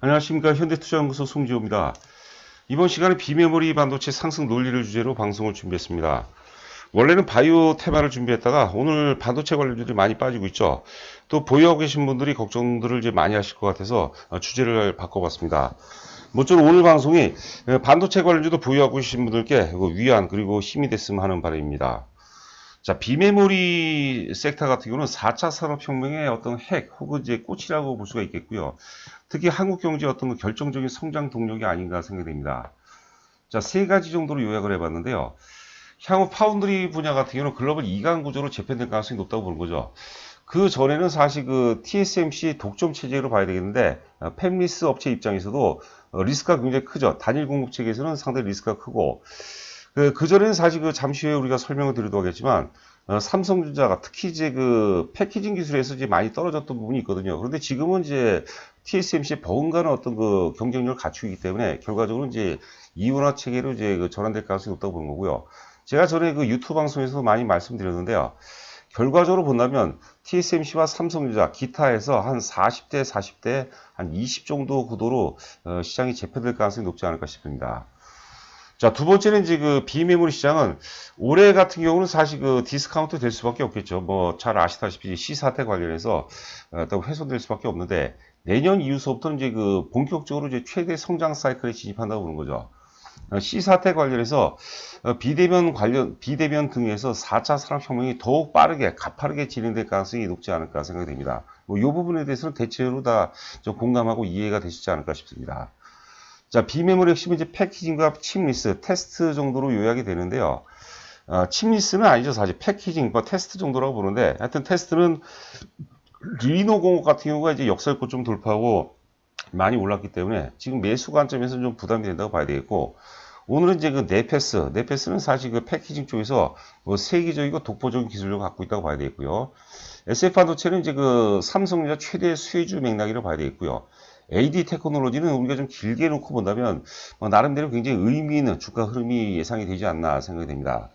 안녕하십니까. 현대투자연구소 송지호입니다. 이번 시간에 비메모리 반도체 상승 논리를 주제로 방송을 준비했습니다. 원래는 바이오 테마를 준비했다가 오늘 반도체 관련주들이 많이 빠지고 있죠. 또 보유하고 계신 분들이 걱정들을 이제 많이 하실 것 같아서 주제를 바꿔봤습니다. 모쪼록 오늘 방송이 반도체 관련주도 보유하고 계신 분들께 위안 그리고 힘이 됐으면 하는 바람입니다. 자, 비메모리 섹터 같은 경우는 4차 산업혁명의 어떤 핵 혹은 이제 꽃이라고 볼 수가 있겠고요. 특히 한국 경제의 어떤 결정적인 성장 동력이 아닌가 생각됩니다. 자, 세 가지 정도로 요약을 해봤는데요. 향후 파운드리 분야 같은 경우는 글로벌 2강 구조로 재편될 가능성이 높다고 보는 거죠. 그 전에는 사실 그 TSMC 독점 체제로 봐야 되겠는데, 팹리스 업체 입장에서도 리스크가 굉장히 크죠. 단일 공급 체계에서는 상당히 리스크가 크고, 그 전에는 사실 그 잠시 후에 우리가 설명을 드리도록 하겠지만, 삼성전자가 특히 이제 그 패키징 기술에서 이제 많이 떨어졌던 부분이 있거든요. 그런데 지금은 이제 TSMC의 버금가는 어떤 그 경쟁력을 갖추기 때문에 결과적으로 이제 이원화 체계로 이제 그 전환될 가능성이 높다고 보는 거고요. 제가 전에 그 유튜브 방송에서 많이 말씀드렸는데요. 결과적으로 본다면 TSMC와 삼성전자, 기타에서 한 40대, 40대, 한 20 정도 구도로 시장이 재편될 가능성이 높지 않을까 싶습니다. 자, 두 번째는 이제 그 비메모리 시장은 올해 같은 경우는 사실 그 디스카운트 될 수밖에 없겠죠. 뭐 잘 아시다시피 C 사태 관련해서 또 훼손될 수밖에 없는데 내년 이후서부터는 이제 그 본격적으로 이제 최대 성장 사이클에 진입한다고 보는 거죠. C 사태 관련해서 비대면 등에서 4차 산업혁명이 더욱 빠르게, 가파르게 진행될 가능성이 높지 않을까 생각이 됩니다. 뭐 이 부분에 대해서는 대체로 다 좀 공감하고 이해가 되시지 않을까 싶습니다. 자, 비메모리 핵심은 이제 패키징과 칩리스, 테스트 정도로 요약이 되는데요. 칩리스는 아니죠. 사실 패키징과 테스트 정도라고 보는데, 하여튼 테스트는 리노공업 같은 경우가 이제 역설고 좀 돌파하고 많이 올랐기 때문에 지금 매수 관점에서는 좀 부담이 된다고 봐야 되겠고, 오늘은 이제 그 네페스는 사실 그 패키징 쪽에서 뭐 세계적이고 독보적인 기술력을 갖고 있다고 봐야 되겠고요. SF 반도체는 이제 그 삼성전자 최대 수혜주 맥락이라고 봐야 되겠고요. AD 테크놀로지는 우리가 좀 길게 놓고 본다면 나름대로 굉장히 의미 있는 주가 흐름이 예상이 되지 않나 생각이 됩니다.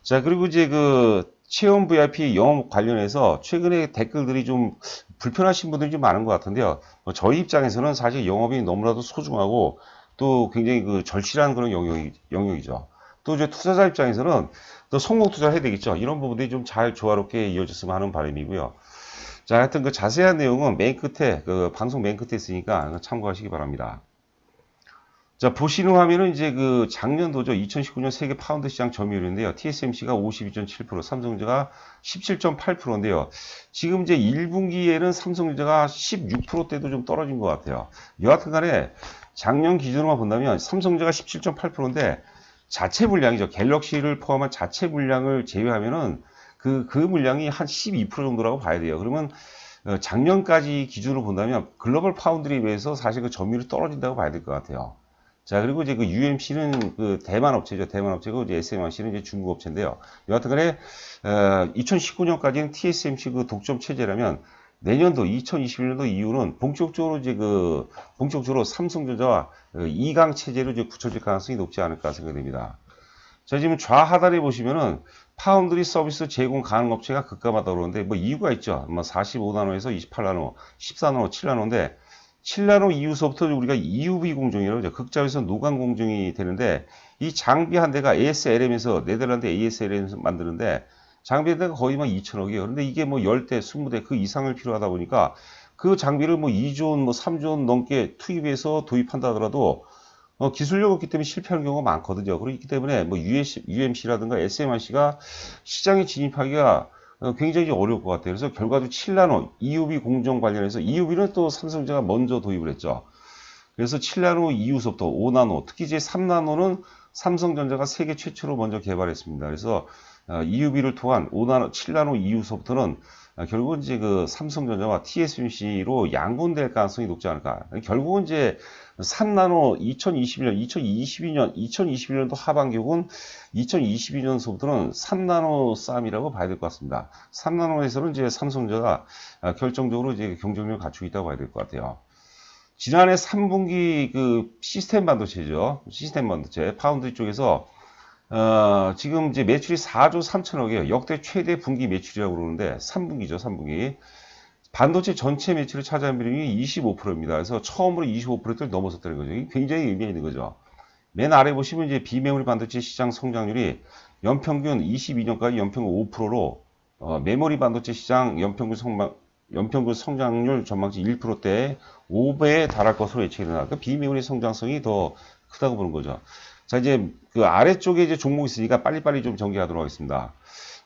자, 그리고 이제 그 체험 VIP 영업 관련해서 최근에 댓글들이 좀 불편하신 분들이 좀 많은 것 같은데요. 저희 입장에서는 사실 영업이 너무나도 소중하고 또 굉장히 그 절실한 그런 영역이죠. 또 이제 투자자 입장에서는 또 성공 투자를 해야 되겠죠. 이런 부분들이 좀 잘 조화롭게 이어졌으면 하는 바람이고요. 자, 하여튼 그 자세한 내용은 맨 끝에, 그 방송 맨 끝에 있으니까 참고하시기 바랍니다. 자, 보시는 화면은 이제 그 작년도죠. 2019년 세계 파운드 시장 점유율인데요. TSMC가 52.7%, 삼성전자가 17.8%인데요. 지금 이제 1분기에는 삼성전자가 16%대도 좀 떨어진 것 같아요. 여하튼 간에 작년 기준으로만 본다면 삼성전자가 17.8%인데 자체 물량이죠. 갤럭시를 포함한 자체 물량을 제외하면은 그 물량이 한 12% 정도라고 봐야 돼요. 그러면 작년까지 기준으로 본다면 글로벌 파운드리에 비해서 사실 그 점유율이 떨어진다고 봐야 될 것 같아요. 자, 그리고 이제 그 UMC는 그 대만 업체죠. 대만 업체고 이제 SMIC는 이제 중국 업체인데요. 여하튼 간에 2019년까지는 TSMC 그 독점 체제라면 내년도 2021년도 이후는 본격적으로 이제 그 본격적으로 삼성전자와 2강 체제로 이제 굳혀질 가능성이 높지 않을까 생각됩니다. 자, 지금 좌하단에 보시면은 파운드리 서비스 제공 가능 업체가 급감하다 그러는데 뭐 이유가 있죠. 뭐 45나노에서 28나노, 14나노, 7나노인데 7나노 이후서부터 우리가 EUV 공정이라고 하죠. 극자에서 노광 공정이 되는데 이 장비 한 대가 ASLM에서 네덜란드 ASLM에서 만드는데 장비 한 대가 거의 막 2천억이에요. 그런데 이게 뭐 10대, 20대 그 이상을 필요하다 보니까 그 장비를 뭐 2조 원, 뭐 3조 원 넘게 투입해서 도입한다 하더라도 기술력이 없기 때문에 실패하는 경우가 많거든요. 그렇기 때문에 뭐 UMC라든가 SMIC가 시장에 진입하기가 굉장히 어려울 것 같아요. 그래서 결과적으로 7나노 EUV 공정 관련해서 EUV는 또 삼성전자가 먼저 도입을 했죠. 그래서 7나노 이후서부터 5나노, 특히 이제 3나노는 삼성전자가 세계 최초로 먼저 개발했습니다. 그래서 EUV를 통한 5나노, 7나노 이후서부터는 결국은 이제 그 삼성전자와 TSMC로 양분될 가능성이 높지 않을까. 결국은 이제 3나노 2021년도 하반기 혹은 2022년서부터는 3나노 싸움이라고 봐야 될 것 같습니다. 3나노에서는 이제 삼성전자가 결정적으로 이제 경쟁력을 갖추고 있다고 봐야 될 것 같아요. 지난해 3분기 그 시스템 반도체죠. 시스템 반도체 파운드리 쪽에서 지금 이제 매출이 4조 3천억이에요. 역대 최대 분기 매출이라고 그러는데 3분기죠, 3분기. 반도체 전체 매출을 차지한 비중이 25%입니다. 그래서 처음으로 25%를 넘어섰다는 거죠. 이게 굉장히 의미 있는 거죠. 맨 아래 보시면 이제 비메모리 반도체 시장 성장률이 연평균 22년까지 연평균 5%로 메모리 반도체 시장 연평균 성장률 전망치 1%대에 5배에 달할 것으로 예측이 되나. 그 비메모리 성장성이 더 크다고 보는 거죠. 자, 이제 그 아래쪽에 이제 종목이 있으니까 빨리빨리 좀 전개하도록 하겠습니다.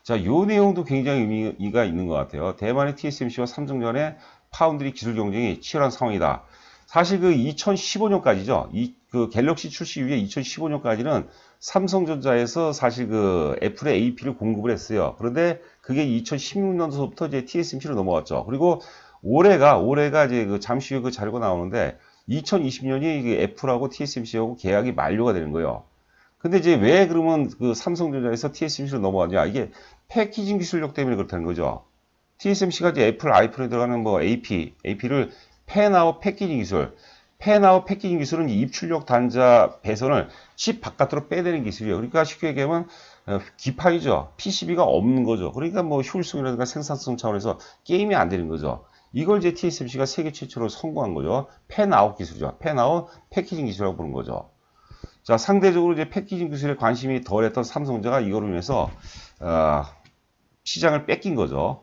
자, 요 내용도 굉장히 의미가 있는 것 같아요. 대만의 TSMC와 삼성 간의 파운드리 기술 경쟁이 치열한 상황이다. 사실 그 2015년까지죠. 그 갤럭시 출시 이후에 2015년까지는 삼성전자에서 사실 그 애플의 AP를 공급을 했어요. 그런데 그게 2016년도부터 이제 TSMC로 넘어왔죠. 그리고 올해가 이제 그 잠시 후에 그 자료가 나오는데 2020년이 애플하고 TSMC하고 계약이 만료가 되는 거예요. 근데 이제 왜 그러면 그 삼성전자에서 TSMC로 넘어왔냐? 이게 패키징 기술력 때문에 그렇다는 거죠. TSMC가 이제 애플 아이폰에 들어가는 뭐 AP를 팬아웃 패키징 기술, 팬아웃 패키징 기술은 입출력 단자 배선을 칩 바깥으로 빼내는 기술이에요. 그러니까 쉽게 얘기하면 기판이죠. PCB가 없는 거죠. 그러니까 뭐 효율성이라든가 생산성 차원에서 게임이 안 되는 거죠. 이걸 이제 TSMC가 세계 최초로 성공한 거죠. 팬아웃 기술이죠. 팬아웃 패키징 기술이라고 보는 거죠. 자, 상대적으로 이제 패키징 기술에 관심이 덜했던 삼성전자가 이거로 인해서 시장을 뺏긴 거죠.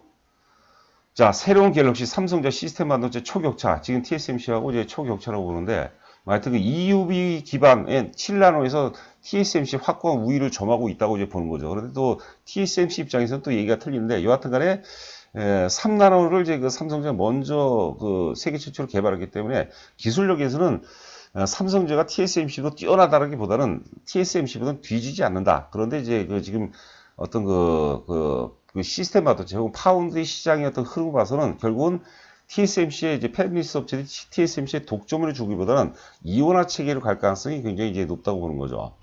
자, 새로운 갤럭시 삼성전자 시스템 반도체 초격차, 지금 TSMC하고 이제 초격차라고 보는데, 하여튼 그 EUV 기반의 7나노에서 TSMC 확고한 우위를 점하고 있다고 이제 보는 거죠. 그런데 또 TSMC 입장에서는 또 얘기가 틀리는데, 여하튼 간에 3나노를 이제 그 삼성전자 먼저 그 세계 최초로 개발했기 때문에 기술력에서는 삼성전자가 TSMC도 뛰어나다라기보다는 TSMC보다는 뒤지지 않는다. 그런데 이제 그 지금 어떤 그 시스템 반도체 혹은 파운드리 시장의 어떤 흐름을 봐서는 결국은 TSMC의 이제 패밀리스 업체들이 TSMC의 독점을 주기보다는 이원화 체계로 갈 가능성이 굉장히 이제 높다고 보는 거죠.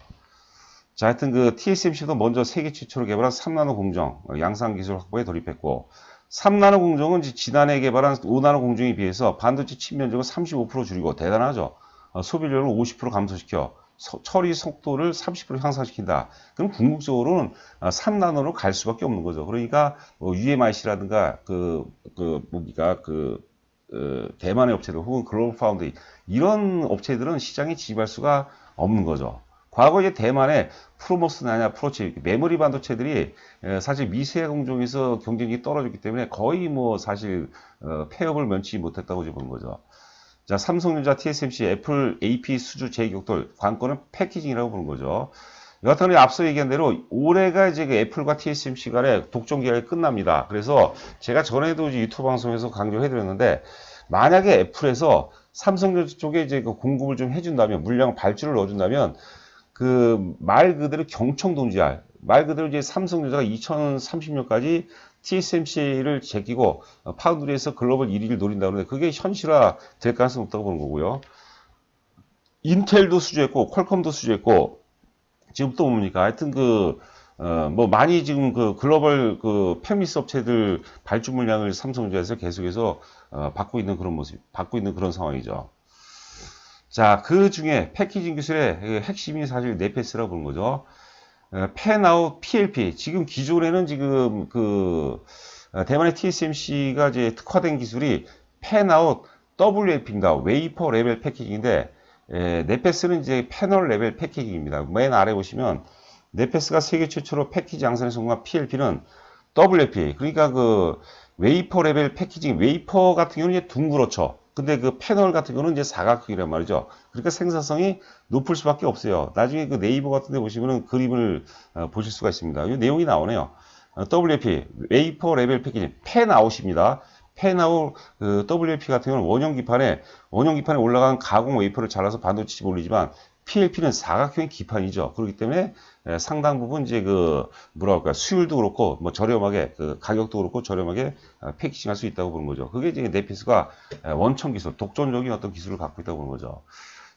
자, 하여튼 그 TSMC도 먼저 세계 최초로 개발한 3나노 공정 양산 기술 확보에 돌입했고, 3나노 공정은 지난해 개발한 5나노 공정에 비해서 반도체 칩 면적을 35% 줄이고 대단하죠. 소비량을 50% 감소시켜 처리 속도를 30% 향상시킨다. 그럼 궁극적으로는 3나노로 갈 수밖에 없는 거죠. 그러니까 뭐 UMIC라든가 대만의 업체들 혹은 글로벌 파운드리 이런 업체들은 시장에 진입할 수가 없는 거죠. 과거 이제 대만의 프로모스나냐 프로치 메모리 반도체들이 사실 미세 공정에서 경쟁력이 떨어졌기 때문에 거의 뭐 사실 폐업을 면치 못했다고 보는 거죠. 자, 삼성전자, TSMC, 애플 AP 수주 재격돌 관건은 패키징이라고 보는 거죠. 여하튼 앞서 얘기한 대로 올해가 이제 그 애플과 TSMC 간의 독점 계약이 끝납니다. 그래서 제가 전에도 이제 유튜브 방송에서 강조해드렸는데, 만약에 애플에서 삼성전자 쪽에 이제 그 공급을 좀 해준다면, 물량 발주를 넣어준다면, 그 말 그대로 경청동지할, 말 그대로 이제 삼성전자가 2030년까지 TSMC를 제끼고 파운드리에서 글로벌 1위를 노린다는데 그게 현실화 될 가능성이 없다고 보는 거고요. 인텔도 수주했고 퀄컴도 수주했고 지금 또 뭡니까? 하여튼 뭐 많이 지금 그 글로벌 그 패밀리스 업체들 발주 물량을 삼성전자에서 계속해서 받고 있는 그런 모습, 받고 있는 그런 상황이죠. 자, 그 중에 패키징 기술의 핵심이 사실 네페스라고 보는 거죠. 팬아웃 PLP. 지금 기존에는 지금 대만의 TSMC가 이제 특화된 기술이 팬아웃 WLP입니다. 웨이퍼 레벨 패키징인데, 네페스는 이제 패널 레벨 패키징입니다. 맨 아래 보시면, 네페스가 세계 최초로 패키지 양산에 성공한 PLP는 WLP. 그러니까 웨이퍼 레벨 패키징, 웨이퍼 같은 경우는 이제 둥그렇죠. 근데 그 패널 같은 경우는 이제 사각형이란 말이죠. 그러니까 생산성이 높을 수밖에 없어요. 나중에 그 네이버 같은 데 보시면은 그림을 보실 수가 있습니다. 이 내용이 나오네요. WLP, 웨이퍼 레벨 패키징, 팬아웃입니다. 팬아웃, WLP 같은 경우는 원형 기판에 올라간 가공 웨이퍼를 잘라서 반도체 칩에 올리지만, PLP는 사각형의 기판이죠. 그렇기 때문에 상당 부분 이제 수율도 그렇고 뭐 저렴하게 가격도 그렇고 저렴하게 패키징할 수 있다고 보는 거죠. 그게 이제 네페스가 원천 기술, 독점적인 어떤 기술을 갖고 있다고 보는 거죠.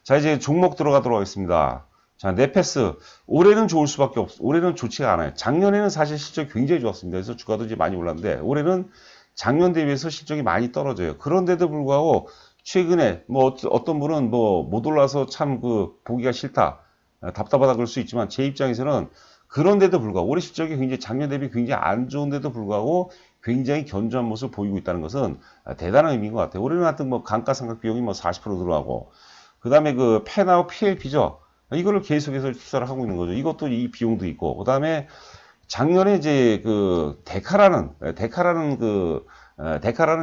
자, 이제 종목 들어가도록 하겠습니다. 자, 네페스 올해는 좋을 수밖에 올해는 좋지가 않아요. 작년에는 사실 실적이 굉장히 좋았습니다. 그래서 주가도 이제 많이 올랐는데 올해는 작년 대비해서 실적이 많이 떨어져요. 그런데도 불구하고 최근에 뭐 어떤 분은 뭐 못 올라서 참 보기가 싫다, 답답하다 그럴 수 있지만 제 입장에서는 그런데도 불구하고 올해 실적이 굉장히 작년 대비 굉장히 안 좋은데도 불구하고 굉장히 견조한 모습을 보이고 있다는 것은 대단한 의미인 것 같아요. 올해는 하여튼 뭐 감가상각 비용이 뭐 40% 들어가고, 그 다음에 그 펜하고 PLP죠. 이거를 계속해서 투자를 하고 있는 거죠. 이것도 이 비용도 있고, 그 다음에 작년에 이제 그 데카라는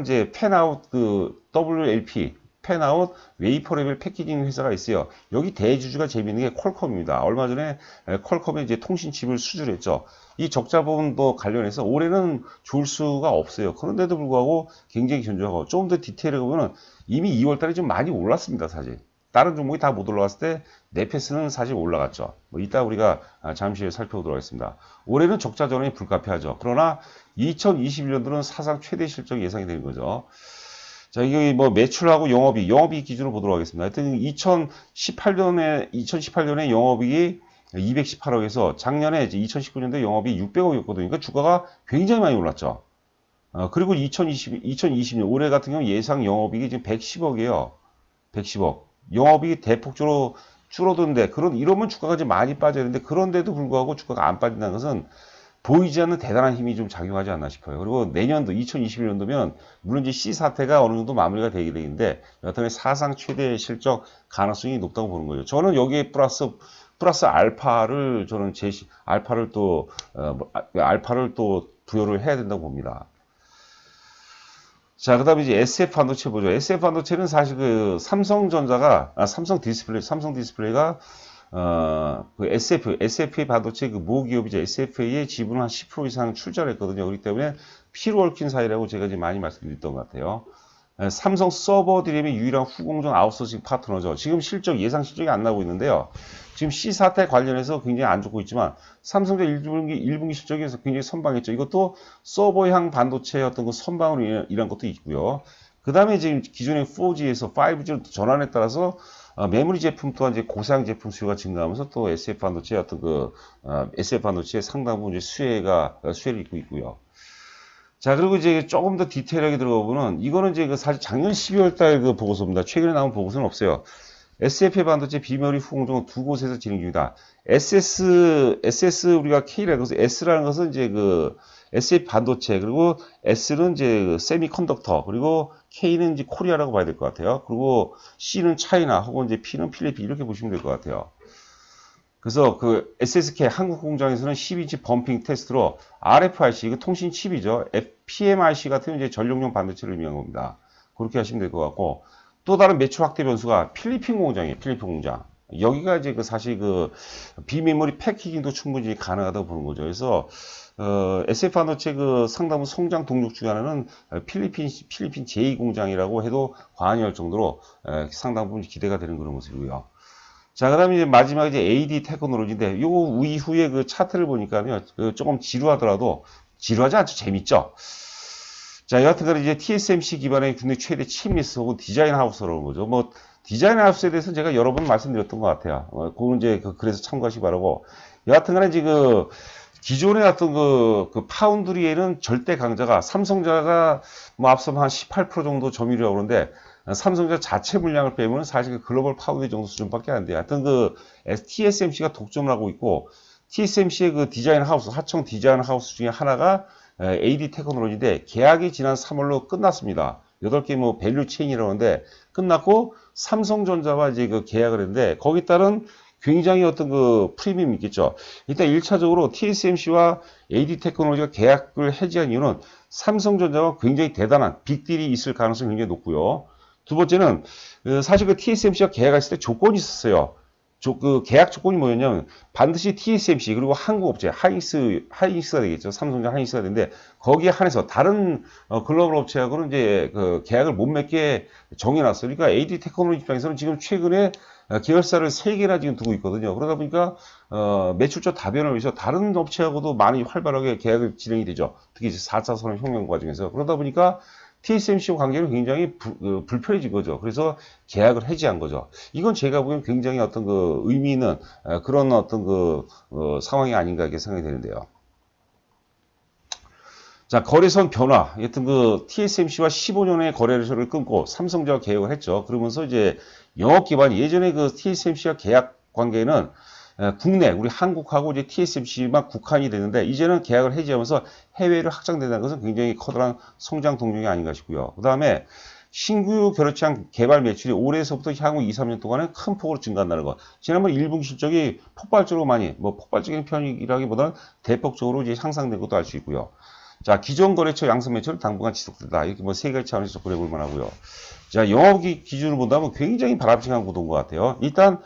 이제 펜아웃 그 WLP 펜아웃 웨이퍼 레벨 패키징 회사가 있어요. 여기 대주주가 재미있는 게 퀄컴입니다. 얼마 전에 퀄컴의 이제 통신칩을 수주했죠. 이 적자 부분도 관련해서 올해는 좋을 수가 없어요. 그런데도 불구하고 굉장히 견조하고, 조금 더 디테일을 보면은 이미 2월 달에 좀 많이 올랐습니다, 사실. 다른 종목이 다 못 올라갔을 때 네페스는 사실 올라갔죠. 뭐 이따 우리가 잠시 후에 살펴보도록 하겠습니다. 올해는 적자 전환이 불가피하죠. 그러나 2021년도는 사상 최대 실적이 예상이 되는 거죠. 자, 이게 뭐 매출하고 영업이익 기준으로 보도록 하겠습니다. 하여튼 2018년에 영업이익이 218억에서 작년에 이제 2019년도에 영업이익이 600억이었거든요. 그러니까 주가가 굉장히 많이 올랐죠. 그리고 2020년 올해 같은 경우 예상 영업이익이 지금 110억이에요. 110억. 영업이익이 대폭적으로 줄어드는데, 이러면 주가가 좀 많이 빠져야 되는데, 그런데도 불구하고 주가가 안 빠진다는 것은 보이지 않는 대단한 힘이 좀 작용하지 않나 싶어요. 그리고 내년도 2021년도면 물론 이제 C 사태가 어느 정도 마무리가 되게 되는데, 여하튼 사상 최대 실적 가능성이 높다고 보는 거죠. 저는 여기에 플러스 알파를 알파를 또 부여를 해야 된다고 봅니다. 자, 그 다음에 이제 SF 반도체 보죠. SF 반도체는 사실 그 삼성 디스플레이가, 그 SFA 반도체 그 모기업이죠. SFA의 지분을 한 10% 이상 출자를 했거든요. 그렇기 때문에 피로 얽힌 사이라고 제가 이제 많이 말씀드렸던 것 같아요. 삼성 서버 드림의 유일한 후공정 아웃소싱 파트너죠. 지금 예상 실적이 안 나오고 있는데요. 지금 C 사태 관련해서 굉장히 안 좋고 있지만, 삼성전 1분기 실적에서 굉장히 선방했죠. 이것도 서버향 반도체의 어떤 그 선방으로 인한 것도 있고요. 그 다음에 지금 기존의 4G에서 5G로 전환에 따라서 메모리 제품 또한 이제 고사양 제품 수요가 증가하면서 또 SF 반도체의 SF 반도체의 상당 부분 이제 수혜를 입고 있고요. 자, 그리고 이제 조금 더 디테일하게 들어가 보면, 이거는 이제 사실 작년 12월 달 그 보고서입니다. 최근에 나온 보고서는 없어요. SF 반도체 비메모리 후공정은 두 곳에서 진행 중이다. SS 우리가 K라고 해서 S라는 것은 이제 그 SF 반도체, 그리고 S는 이제 그 세미컨덕터, 그리고 K는 이제 코리아라고 봐야 될 것 같아요. 그리고 C는 차이나, 혹은 이제 P는 필리핀, 이렇게 보시면 될 것 같아요. 그래서 그 SSK 한국 공장에서는 10인치 범핑 테스트로 RFIC, 이거 통신 칩이죠. PMIC 같은 이제 전력용 반도체를 의미한 겁니다. 그렇게 하시면 될 것 같고, 또 다른 매출 확대 변수가 필리핀 공장이에요. 필리핀 공장. 여기가 이제 사실 비메모리 패키징도 충분히 가능하다고 보는 거죠. 그래서 SF 반도체 상당부 성장 동력 중 하나는 필리핀 제2공장이라고 해도 과언이 할 정도로 상당 부분 기대가 되는 그런 모습이고요. 자, 그 다음에 이제 마지막에 이제 AD 테크놀로지인데, 요 이후에 그 차트를 보니까요, 조금 지루하더라도, 지루하지 않죠? 재밌죠? 자, 여하튼간에 이제 TSMC 기반의 국내 최대 칩리스 혹은 디자인 하우스라는 거죠. 뭐, 디자인 하우스에 대해서는 제가 여러 번 말씀드렸던 것 같아요. 그건 이제 그래서 참고하시기 바라고. 여하튼간에 이제 기존의 어떤 파운드리에는 절대 강자가, 삼성자가 뭐 앞서 한 18% 정도 점유율이라고 그러는데, 삼성전자 자체 물량을 빼면 사실 글로벌 파운드리 정도 수준밖에 안 돼요. 하여튼 TSMC가 독점을 하고 있고, TSMC의 디자인 하우스, 하청 디자인 하우스 중에 하나가 AD 테크놀로지인데, 계약이 지난 3월로 끝났습니다. 8개 뭐 밸류 체인이라고 하는데 끝났고, 삼성전자와 이제 계약을 했는데, 거기 따른 굉장히 어떤 프리미엄이 있겠죠. 일단 1차적으로 TSMC와 AD 테크놀로지가 계약을 해지한 이유는 삼성전자와 굉장히 대단한 빅딜이 있을 가능성이 굉장히 높고요. 두 번째는 사실 TSMC가 계약했을 때 조건이 있었어요. 계약 조건이 뭐였냐면 반드시 TSMC 그리고 한국 업체 하이닉스가 되겠죠. 삼성전자 하이닉스가 되는데 거기에 한해서 다른 글로벌 업체하고는 이제 계약을 못 맺게 정해놨어요. 그러니까 AD 테크놀로지 입장에서는 지금 최근에 계열사를 3개나 지금 두고 있거든요. 그러다 보니까 매출처 다변을 위해서 다른 업체하고도 많이 활발하게 계약을 진행이 되죠. 특히 4차 산업혁명 과정에서. 그러다 보니까 TSMC와 관계는 굉장히 불편해진 거죠. 그래서 계약을 해지한 거죠. 이건 제가 보기엔 굉장히 어떤 의미 있는 그런 어떤 상황이 아닌가 이렇게 생각이 되는데요. 자, 거래선 변화. 하여튼 TSMC와 15년의 거래를 끊고 삼성전자와 계약을 했죠. 그러면서 이제 영업 기반이 예전에 TSMC와 계약 관계는 국내 우리 한국하고 이제 TSMC만 국한이 되는데 이제는 계약을 해지하면서 해외로 확장된다는 것은 굉장히 커다란 성장 동력이 아닌가 싶고요. 그 다음에 신규 결합체한 개발 매출이 올해서부터 향후 2, 3년 동안에 큰 폭으로 증가한다는 것. 지난번 1분기 실적이 폭발적으로 많이, 뭐 폭발적인 편이라기보다는 대폭적으로 이제 향상된 것도 알 수 있고요. 자, 기존 거래처 양성 매출은 당분간 지속된다. 이렇게 뭐 세 가지 차원에서 접근해 볼 만하고요. 자, 영업기 기준으로 본다면 굉장히 바람직한 구도인 것 같아요. 일단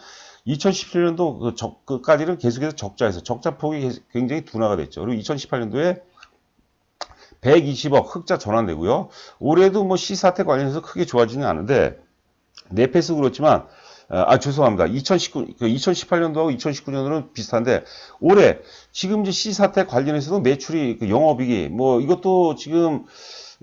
2017년도 끝까지는 계속해서 적자에서 적자 폭이 굉장히 둔화가 됐죠. 그리고 2018년도에 120억 흑자 전환되고요. 올해도 뭐 C사태 관련해서 크게 좋아지는 않은데 내패스 그렇지만 죄송합니다. 2018년도하고 2019년도는 비슷한데 올해 지금 이제 C사태 관련해서도 매출이 영업이익이 뭐 이것도 지금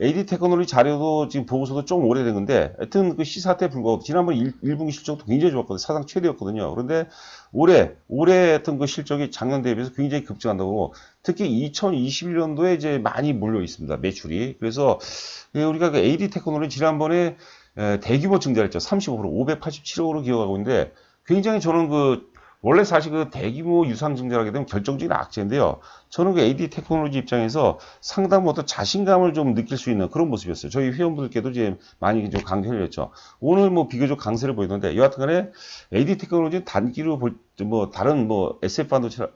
AD 테크놀로지 자료도 지금 보고서도 좀 오래된 건데 하여튼 그 C사태에 불구하고 지난번 1분기 실적도 굉장히 좋았거든요. 사상 최대였거든요. 그런데 올해 하여튼 그 실적이 작년 대비해서 굉장히 급증한다고 특히 2021년도에 이제 많이 몰려 있습니다. 매출이. 그래서 우리가 그 AD 테크놀로지 지난번에 대규모 증대했죠. 35% 587억으로 기억하고 있는데 굉장히 저는 원래 사실 대규모 유상 증대를 하게 되면 결정적인 악재인데요. 저는 AD 테크놀로지 입장에서 상당히 어떤 자신감을 좀 느낄 수 있는 그런 모습이었어요. 저희 회원분들께도 이제 많이 좀 강조를 했죠. 오늘 뭐 비교적 강세를 보이는데 여하튼간에 AD 테크놀로지는 단기로 다른 SF 반도체,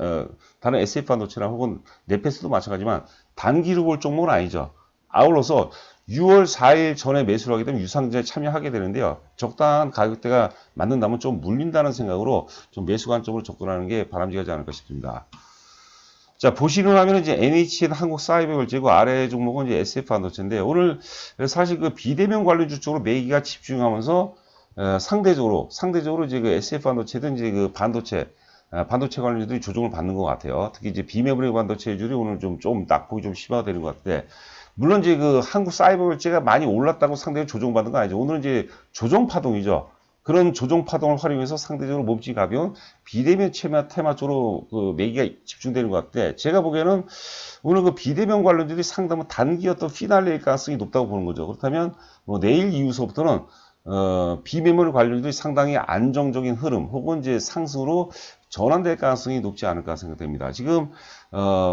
다른 SF 반도체나 혹은 네페스도 마찬가지지만 단기로 볼 종목은 아니죠. 아울러서 6월 4일 전에 매수를 하게 되면 유상증자에 참여하게 되는데요. 적당한 가격대가 맞는다면 좀 물린다는 생각으로 좀 매수 관점으로 접근하는 게 바람직하지 않을까 싶습니다. 자, 보시는 화면은 이제 NHN 한국사이버결제고 아래 종목은 이제 SF 반도체인데 오늘 사실 비대면 관련주 쪽으로 매기가 집중하면서 상대적으로 이제 SF 반도체든 이제 반도체 관련주들이 조정을 받는 것 같아요. 특히 이제 비메모리 반도체주들이 오늘 좀 낙폭이 좀 심화가 되는 것 같은데 물론 이제 한국 사이버결제가 많이 올랐다고 상대적으로 조정받는 건 아니죠. 오늘은 이제 조정파동이죠. 그런 조정파동을 활용해서 상대적으로 몸집이 가벼운 비대면 테마 쪽으로 매기가 집중되는 것 같은데 제가 보기에는 오늘 비대면 관련주들이 상당히 단기 어떤 피날레일 가능성이 높다고 보는 거죠. 그렇다면 내일 이후서부터는 비메모리 관련주들이 상당히 안정적인 흐름 혹은 이제 상승으로 전환될 가능성이 높지 않을까 생각됩니다. 지금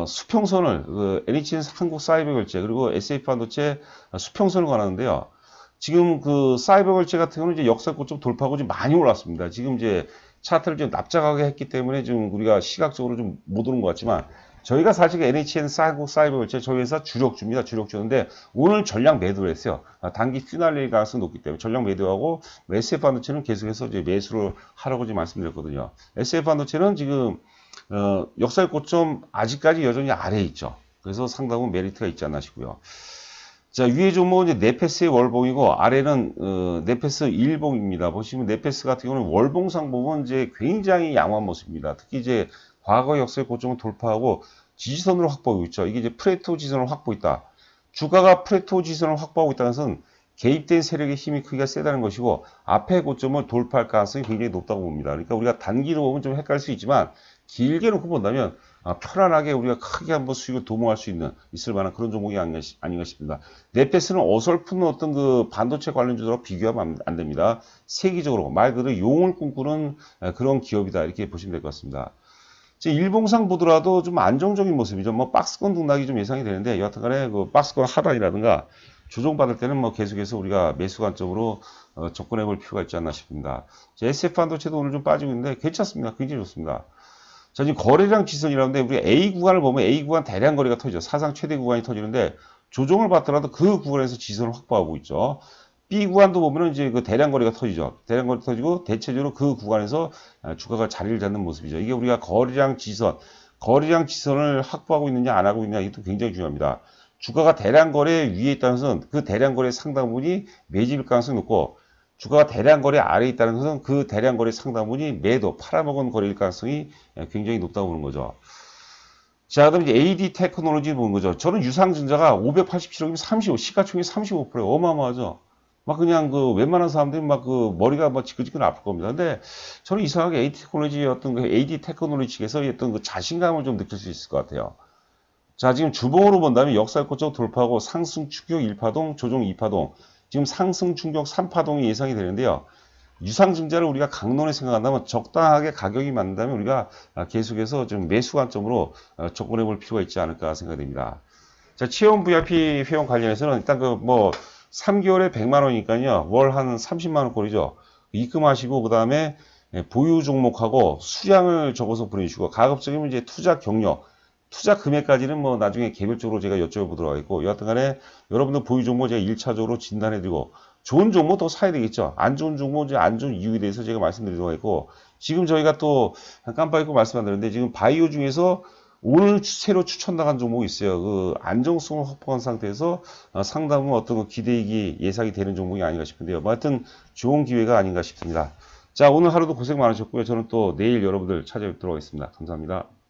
수평선을 NHN 한국사이버결제 그리고 SF 반도체 수평선을 가는데요. 지금 사이버결제 같은 경우는 이제 역사고 좀 돌파하고 좀 많이 올랐습니다. 지금 이제 차트를 좀 납작하게 했기 때문에 좀 우리가 시각적으로 좀 못 오는 것 같지만 저희가 사실 NHN 한국사이버결제 저희 회사 주력주입니다. 주력주인데 오늘 전량 매도를 했어요. 단기 피날레 가능성이 높기 때문에 전량 매도하고 SF 반도체는 계속해서 이제 매수를 하라고 지금 말씀드렸거든요. SF 반도체는 지금 역사의 고점 아직까지 여전히 아래에 있죠. 그래서 상당히 메리트가 있지 않나 싶고요. 자, 위에 종목은 이제 네페스의 월봉이고 아래는 네페스 일봉입니다. 보시면 네페스 같은 경우는 월봉상 보면 이제 굉장히 양호한 모습입니다. 특히 이제 과거 역사의 고점을 돌파하고 지지선으로 확보하고 있죠. 이게 이제 프레토 지선을 확보하고 있다. 주가가 프레토 지선을 확보하고 있다는 것은 개입된 세력의 힘이 크기가 세다는 것이고 앞에 고점을 돌파할 가능성이 굉장히 높다고 봅니다. 그러니까 우리가 단기로 보면 좀 헷갈릴 수 있지만 길게 놓고 본다면 편안하게 우리가 크게 한번 수익을 도모할 수 있을 만한 그런 종목이 아닌가 싶습니다. 네페스는 어설픈 어떤 반도체 관련주들하고 비교하면 안 됩니다. 세계적으로 말 그대로 용을 꿈꾸는 그런 기업이다 이렇게 보시면 될 것 같습니다. 일봉상 보더라도 좀 안정적인 모습이죠. 박스권 등락이 좀 예상이 되는데 여하튼간에 박스권 하단이라든가 조정받을 때는 계속해서 우리가 매수 관점으로 접근해 볼 필요가 있지 않나 싶습니다. SF 반도체도 오늘 좀 빠지고 있는데 괜찮습니다. 굉장히 좋습니다. 자, 지금 거래량 지선이라는데 우리 A 구간을 보면 A 구간 대량 거래가 터지죠. 사상 최대 구간이 터지는데 조정을 받더라도 그 구간에서 지선을 확보하고 있죠. B 구간도 보면은 이제 대량 거래가 터지죠. 대량 거래 터지고 대체적으로 그 구간에서 주가가 자리를 잡는 모습이죠. 이게 우리가 거래량 지선을 확보하고 있느냐 안 하고 있느냐 이것도 굉장히 중요합니다. 주가가 대량 거래 위에 있다는 것은 그 대량 거래 상당 부분이 매집일 가능성이 높고 주가가 대량 거래 아래에 있다는 것은 그 대량 거래 상당 부분이 매도 팔아먹은 거래일 가능성이 굉장히 높다고 보는 거죠. 자, 그다음 이제 AD 테크놀로지 보는 거죠. 저는 유상증자가 587억이면 35, 시가총액 35%예요. 어마어마하죠. 그냥 웬만한 사람들이 머리가 지끈지끈 아플 겁니다. 근데 저는 이상하게 AD 테크놀로지 AD 테크놀로지 측에서 어떤 자신감을 좀 느낄 수 있을 것 같아요. 자, 지금 주봉으로 본다면 역사 고점 돌파하고 상승 충격 1파동, 조정 2파동, 지금 상승 충격 3파동이 예상이 되는데요. 유상증자를 우리가 강론에 생각한다면 적당하게 가격이 맞는다면 우리가 계속해서 좀 매수 관점으로 접근해 볼 필요가 있지 않을까 생각됩니다. 자, 체험 VIP 회원 관련해서는 일단 그 뭐 3개월에 100만 원이니까요. 월 한 30만 원꼴이죠. 입금하시고 그다음에 보유 종목하고 수량을 적어서 보내주시고 가급적이면 이제 투자 경력, 투자 금액까지는 뭐 나중에 개별적으로 제가 여쭤보도록 하겠고 여하튼 간에 여러분들 보유 종목 제가 1차적으로 진단해드리고 좋은 종목 더 사야 되겠죠. 안 좋은 종목, 이제 안 좋은 이유에 대해서 제가 말씀드리도록 하겠고 지금 저희가 또 깜빡 잊고 말씀 안 드렸는데 지금 바이오 중에서 오늘 새로 추천 나간 종목이 있어요. 그 안정성을 확보한 상태에서 상당히 어떤 그 기대익이 예상이 되는 종목이 아닌가 싶은데요. 뭐 하여튼 좋은 기회가 아닌가 싶습니다. 자, 오늘 하루도 고생 많으셨고요. 저는 또 내일 여러분들 찾아뵙도록 하겠습니다. 감사합니다.